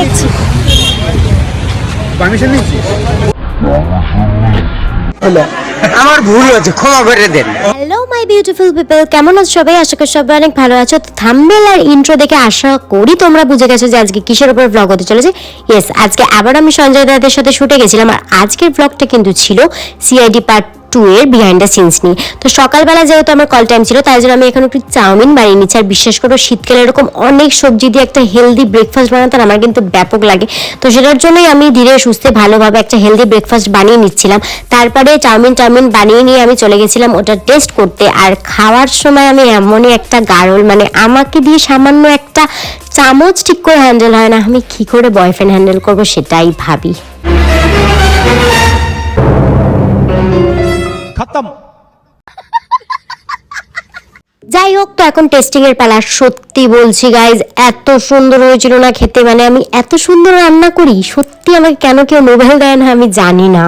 নিচ্ছি। পারমিশন নিচ্ছি। আমার ভুল হয়েছে, ক্ষমা করে দেন। হ্যালো মাই বিউটিফুল পিপল, কেমন আছো সবাই? আশা করি সবাই অনেক ভালো আছো। তো থাম্বনেল আর ইন্ট্রো দেখে আশা করি তোমরা বুঝে গেছো যে আজকে কিসের উপর ব্লগ হতে চলেছে। ইয়েস, আজকে আবার আমি সঞ্জয় দাদের সাথে শুটে গেছিলাম, আর আজকের ব্লগটা কিন্তু ছিল সিআইডি পার্ট 2 এর বিহাইন্ড দ্য সিনস নিয়ে। তো সকালবেলা যেহেতু আমার কল টাইম ছিল, তাই জন্য আমি এখন একটু চাউমিন বানিয়ে নিচ্ছি। আর বিশ্বাস করো, শীতকালে এরকম অনেক সবজি দিয়ে একটা হেলদি ব্রেকফাস্ট বানাতে আমার কিন্তু ব্যাপক লাগে। তো সেটার জন্যই আমি ধীরে সুস্থে ভালোভাবে একটা হেলদি ব্রেকফাস্ট বানিয়ে নিচ্ছিলাম। তারপরে চাউমিন বানিয়ে নিয়ে আমি চলে গেছিলাম ওটা টেস্ট করতে। আর খাওয়ার সময় আমি এমনই একটা গারল, মানে আমাকে দিয়ে সামান্য একটা চামচ ঠিক করে হ্যান্ডেল হয় না, আমি কি করে বয়ফ্রেন্ড হ্যান্ডেল করবো সেটাই ভাবি। যাই হোক, তো এখন টেস্টিং এর পালা। সত্যি বলছি গাইজ, এত সুন্দর হয়েছিল না খেতে, মানে আমি এত সুন্দর রান্না করি, সত্যি আমাকে কেন কেউ নোবেল দেয় না আমি জানি না।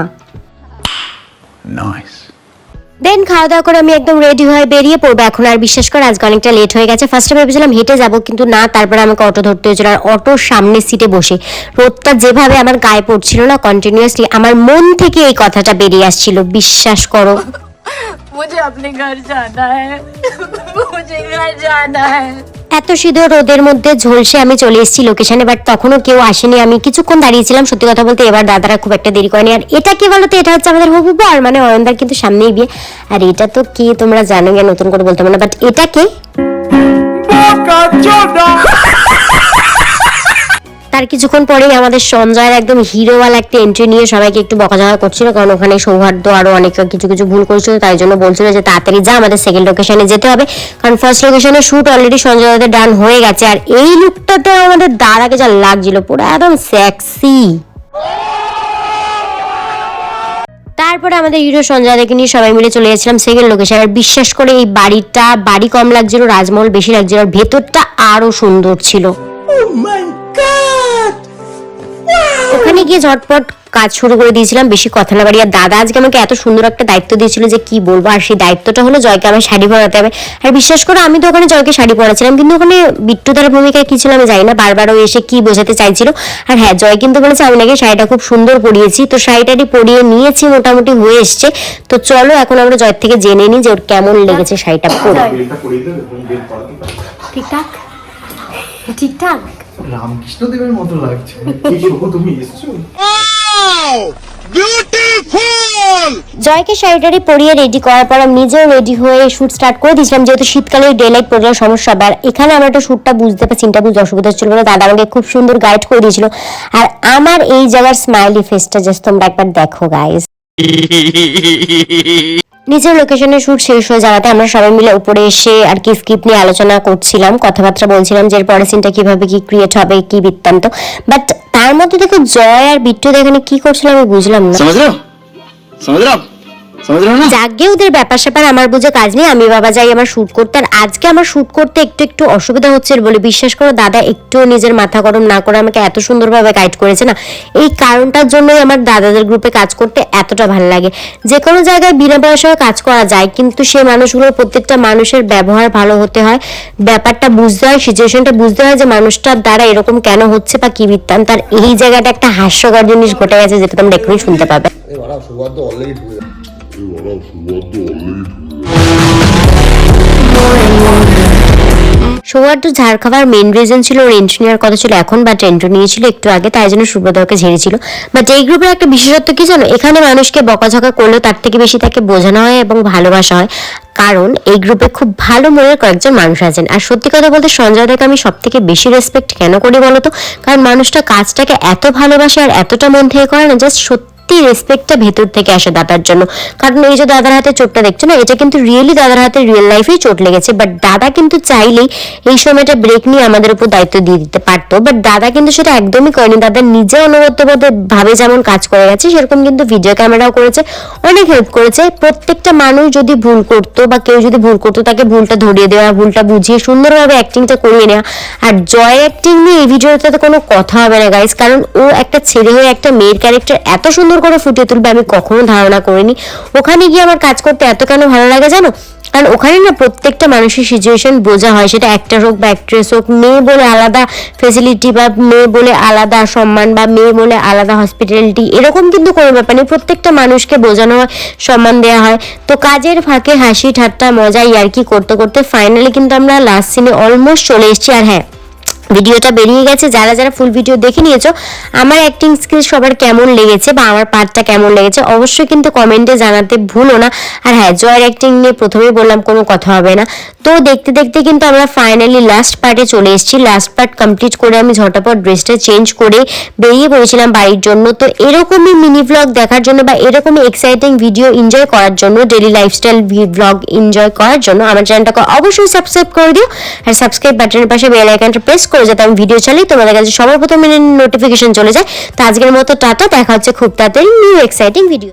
দেন খাওয়া দাওয়া করে আমি একদম রেডি হয়ে বেরিয়ে পড়বো এখন। আর বিশ্বাস করে আজকে অনেকটা লেট হয়ে গেছে। ফার্স্টে ভেবেছিলাম হেঁটে যাবো, কিন্তু না, তারপরে আমাকে অটো ধরতে হয়েছিল। আর অটোর সামনের সিটে বসে রোদটা যেভাবে আমার গায়ে পড়ছিল না কন্টিনিউয়াসলি, আমার মন থেকে এই কথাটা বেরিয়ে আসছিল, বিশ্বাস করো। मुझे अपने घर जाना है, मुझे घर जाना है। এত শীতের রোদের মধ্যে ঝলসে আমি চলে এসেছি লোকেশনে, বাট তখনও কেউ আসেনি। আমি কিছুক্ষণ দাঁড়িয়েছিলাম, সত্যি কথা বলতে এবার দাদারা খুব একটা দেরি করেনি। আর এটা কি বলতো, এটা হচ্ছে আমাদের হবু বর, মানে অয়নদার কিন্তু সামনেই বিয়ে। আর এটা তো কি তোমরা জানো, গিয়ে নতুন করে বলতে পারো না, বাট এটা কে? তার কিছুক্ষণ পরেই আমাদের সঞ্জয়ের একদম হিরোওয়ালা একটা এন্ট্রি নিয়ে সবাইকে একটু বকাঝকা করছিল, কারণ ওখানে সৌহার্দ্য আরো অনেক কিছু কিছু ভুল করেছিল। তাই জন্য বলছিল যে তাড়াতাড়ি যা, আমাদের সেকেন্ড লোকেশনে যেতে হবে, কারণ ফার্স্ট লোকেশনে শুট অলরেডি সঞ্জয় দাদের ডান হয়ে গেছে। আর এই লুকটাতে আমাদের দাদাকে যা লাগছিল, পুরো একদম সেক্সি। তারপরে আমাদের হিরো সঞ্জয় দাকে নিয়ে সবাই মিলে চলে গেছিলাম সেকেন্ড লোকেশন। আর বিশ্বাস করে এই বাড়ি কম লাগছিল, রাজমহল বেশি লাগছিল, আর ভেতরটা আরো সুন্দর ছিল। ওখানে গিয়ে ঝটপট কাজ শুরু করে দিয়েছিলাম, বেশি কথা না বাড়িয়ে। দাদা আজকে আমাকে এত সুন্দর একটা দায়িত্ব দিয়েছিল যে কি বলবো। আর সেই দায়িত্বটা হলো জয়কে আমার শাড়ি পরাতে হবে। আর বিশ্বাস করে আমি তো ওখানে জয়কে শাড়ি পরাছিলাম, কিন্তু ওখানে বিট্টুদার ভূমিকায় কি ছিল আমি জানি না, বারবার ও এসে কি বোঝাতে চাইছিল। আর হ্যাঁ, জয় কিন্তু বলেছে আমি নাকি শাড়িটা খুব সুন্দর পরিয়েছি। তো শাড়িটারই পরিয়ে নিয়েছি, মোটামুটি হয়ে এসছে। তো চলো এখন আমরা জয় থেকে জেনে নিই যে ওর কেমন লেগেছে শাড়িটা পরে। ঠিকঠাক ঠিকঠাক রামকৃষ্ণ দেবের মতো লাগছে। তুমি এসছো? জয়কে শাড়িটারি পরিয়ে রেডি করার পর আমি নিজেও রেডি হয়ে শুট স্টার্ট করে দিয়েছিলাম, যেহেতু শীতকালে ডে লাইট প্রোগ্রাম সমস্যা হবে। আর এখানে আমার একটা শুটটা বুঝতে বা চিন্তা বুঝতে অসুবিধা হচ্ছিল বলে দাদা আমাকে খুব সুন্দর গাইড করে দিয়েছিল। আর আমার এই জায়গার স্মাইলি ফেসটা জাস্ট তোমরা একবার দেখো গাইস। নিজের লোকেশনে শুট শেষ হয়ে যাওয়াতে আমরা সবাই মিলে উপরে এসে আর কি স্ক্রিপ্ট নিয়ে আলোচনা করছিলাম, কথাবার্তা বলছিলাম যে এর পরের সিনটা কিভাবে কি ক্রিয়েট হবে, কি বৃত্তান্ত। বাট তার মধ্যে দেখো জয় আর বিট্টু এখানে কি করছিল আমি বুঝলাম না। যাকে ওদের ব্যাপার স্যাপার আমার বুঝে কাজ নেই, আমি বাবা যাই আমার শুট করতে। আর আজকে আমার শুট করতে একটু অসুবিধা হচ্ছে বলে বিশ্বাস করো দাদা একটু নিজের মাথা গরম না করে আমাকে এত সুন্দরভাবে গাইড করেছে না। এই কারণটার জন্যই আমার দাদাদের গ্রুপে কাজ করতে এতটা ভালো লাগে। যে কোনো জায়গায় বিনা পয়সায় কাজ করা যায়, কিন্তু সেই মানুষগুলোর প্রত্যেকটা মানুষের ব্যবহার ভালো হতে হয়, ব্যাপারটা বুঝতে হয়, সিচুয়েশনটা বুঝতে হয় যে মানুষটার দ্বারা এরকম কেন হচ্ছে বা কি বৃত্তান্ত। আর এই জায়গাটা একটা হাস্যকর জিনিস ঘটে গেছে, যেটা তোমরা এক্ষুনি শুনতে পাবে। সৌহার্দ্য ঝাড় খাওয়ার মেন রিজন ছিল ওর এন্ট্রি নেওয়ার কথা ছিল এখন, বাট এন্ট্রি নিয়েছিল একটু আগে, তাই জন্য সুব্রতকে ঝেড়েছিল। বাট এই গ্রুপের একটা বিশেষত্ব কি জানো, এখানে মানুষকে বকাঝকা করলেও তার থেকে বেশি তাকে বোঝানো হয় এবং ভালোবাসা হয়, কারণ এই গ্রুপে খুব ভালো মনের কয়েকজন মানুষ আছেন। আর সত্যি কথা বলতে সঞ্জয় দাকে আমি সব থেকে বেশি রেসপেক্ট কেন করি বলতো, কারণ মানুষটা কাজটাকে এত ভালোবাসে আর এতটা মন থেকে করে না, জাস্ট সত্যি রেসপেক্টটা ভেতর থেকে আসে দাদার জন্য। কারণ এই যে দাদার হাতে চোটটা দেখছো না, এটা কিন্তু রিয়েলি দাদার হাতে রিয়েল লাইফেই চোট লেগেছে। বাট দাদা কিন্তু চাইলেই এই সময়টা ব্রেক নিয়ে আমাদের উপর দায়িত্ব দিয়ে দিতে পারতো, বাট দাদা কিন্তু সেটা একদমই করেনি। দাদা নিজে অনবদ্যভাবে ভাবে যেমন কাজ করে গেছে, সেরকম কিন্তু ভিডিও ক্যামেরাও করেছে, অনেক হেল্প করেছে। প্রত্যেকটা মানুষ যদি ভুল করতো বা কেউ যদি ভুল করতো, তাকে ভুলটা ধরিয়ে দেওয়া, ভুলটা বুঝিয়ে সুন্দরভাবে অ্যাক্টিংটা করিয়ে নেওয়া। আর জয় অ্যাক্টিং নিয়ে এই ভিডিওটাতে কোনো কথা হবে না গাইস, কারণ ও একটা ছেলে হয়ে একটা মেয়ের ক্যারেক্টার এত সুন্দর সুন্দর করে ফুটিয়ে তুলবে আমি কখনো ধারণা করিনি। ওখানে গিয়ে আমার কাজ করতে এত কেন ভালো লাগে জানো, কারণ ওখানে না প্রত্যেকটা মানুষের সিচুয়েশন বোঝা হয়, সেটা অ্যাক্টর হোক বা অ্যাক্ট্রেস হোক, মেয়ে বলে আলাদা ফেসিলিটি বা মেয়ে বলে আলাদা সম্মান বা মেয়ে বলে আলাদা হসপিটালিটি, এরকম কিন্তু কোনো ব্যাপার নেই। প্রত্যেকটা মানুষকে বোঝানো হয়, সম্মান দেওয়া হয়। তো কাজের ফাঁকে হাসি ঠাট্টা মজা ইয়ার্কি করতে করতে ফাইনালি কিন্তু আমরা লাস্ট সিনে অলমোস্ট চলে এসেছি। আর হ্যাঁ, ভিডিওটা বেরিয়ে গেছে, যারা যারা ফুল ভিডিও দেখে নিয়েছো আমার অ্যাক্টিং স্কিল সবার কেমন লেগেছে বা আমার পার্টটা কেমন লেগেছে অবশ্যই কিন্তু কমেন্টে জানাতে ভুলো না। আর হ্যাঁ, জয়ের অ্যাক্টিং নিয়ে প্রথমেই বললাম কোনো কথা হবে না। তো দেখতে দেখতে কিন্তু আমরা ফাইনালি লাস্ট পার্টে চলে এসেছি। লাস্ট পার্ট কমপ্লিট করে আমি ঝটাপট ড্রেসটা চেঞ্জ করে বেরিয়ে পড়েছিলাম বাড়ির জন্য। তো এরকমই মিনি ব্লগ দেখার জন্য বা এরকমই এক্সাইটিং ভিডিও এনজয় করার জন্য, ডেলি লাইফস্টাইল ব্লগ এনজয় করার জন্য আমার চ্যানেলটাকে অবশ্যই সাবস্ক্রাইব করে দিও। আর সাবস্ক্রাইব বাটনের পাশে বেল আইকনটা প্রেস করে যাতে আমি ভিডিও চালাই তোমাদের কাছে সবার প্রথমে নোটিফিকেশন চলে যায়। তো আজকের মতো টাটা, দেখা হচ্ছে খুব তাড়াতাড়ি নিউ এক্সাইটিং ভিডিও।